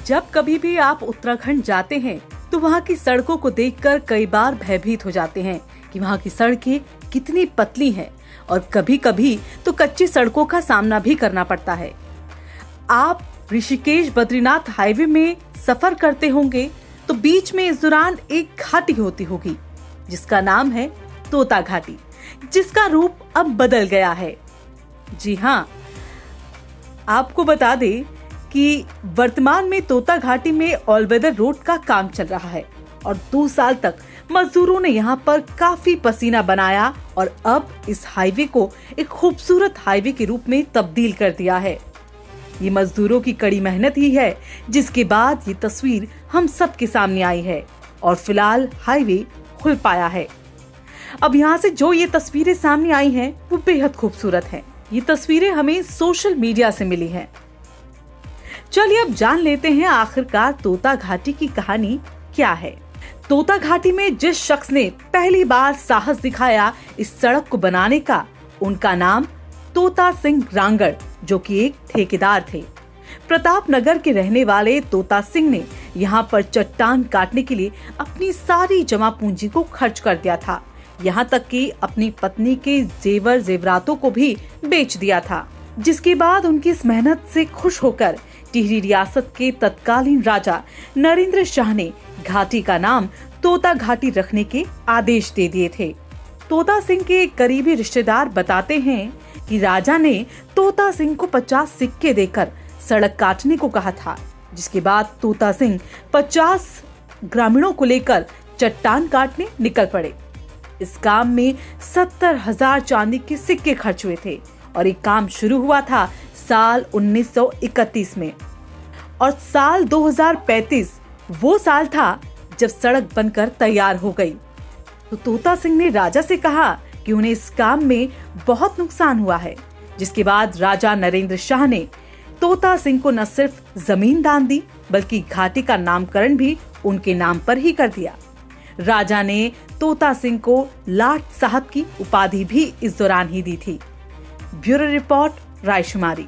जब कभी भी आप उत्तराखंड जाते हैं तो वहाँ की सड़कों को देखकर कई बार भयभीत हो जाते हैं कि वहाँ की सड़कें कितनी पतली हैं और कभी कभी तो कच्ची सड़कों का सामना भी करना पड़ता है। आप ऋषिकेश बद्रीनाथ हाईवे में सफर करते होंगे तो बीच में इस दौरान एक घाटी होती होगी जिसका नाम है तोता घाटी, जिसका रूप अब बदल गया है। जी हाँ, आपको बता दें कि वर्तमान में तोता घाटी में ऑल वेदर रोड का काम चल रहा है और 2 साल तक मजदूरों ने यहाँ पर काफी पसीना बनाया और अब इस हाईवे को एक खूबसूरत हाईवे के रूप में तब्दील कर दिया है। ये मजदूरों की कड़ी मेहनत ही है जिसके बाद ये तस्वीर हम सबके सामने आई है और फिलहाल हाईवे खुल पाया है। अब यहाँ से जो ये तस्वीरें सामने आई हैं वो बेहद खूबसूरत हैं। ये तस्वीरें हमें सोशल मीडिया से मिली हैं। चलिए अब जान लेते हैं आखिरकार तोता घाटी की कहानी क्या है। तोता घाटी में जिस शख्स ने पहली बार साहस दिखाया इस सड़क को बनाने का, उनका नाम तोता सिंह रांगड़, जो कि एक ठेकेदार थे। प्रताप नगर के रहने वाले तोता सिंह ने यहाँ पर चट्टान काटने के लिए अपनी सारी जमा पूंजी को खर्च कर दिया था। यहाँ तक कि अपनी पत्नी के जेवर जेवरातों को भी बेच दिया था, जिसके बाद उनकी इस मेहनत से खुश होकर टिहरी रियासत के तत्कालीन राजा नरेंद्र शाह ने घाटी का नाम तोता घाटी रखने के आदेश दे दिए थे। तोता सिंह के करीबी रिश्तेदार बताते हैं कि राजा ने तोता सिंह को 50 सिक्के देकर सड़क काटने को कहा था, जिसके बाद तोता सिंह 50 ग्रामीणों को लेकर चट्टान काटने निकल पड़े। इस काम में 70,000 चांदी के सिक्के खर्च हुए थे और ये काम शुरू हुआ था साल 1931 में और साल 2035 वो साल था जब सड़क बनकर तैयार हो गई। तो तोता सिंह ने राजा से कहा कि उन्हें इस काम में बहुत नुकसान हुआ है, जिसके बाद राजा नरेंद्र शाह ने तोता सिंह को न सिर्फ जमीन दान दी बल्कि घाटी का नामकरण भी उनके नाम पर ही कर दिया। राजा ने तोता सिंह को लाट साहब की उपाधि भी इस दौरान ही दी थी। Bureau report, रायशुमारी।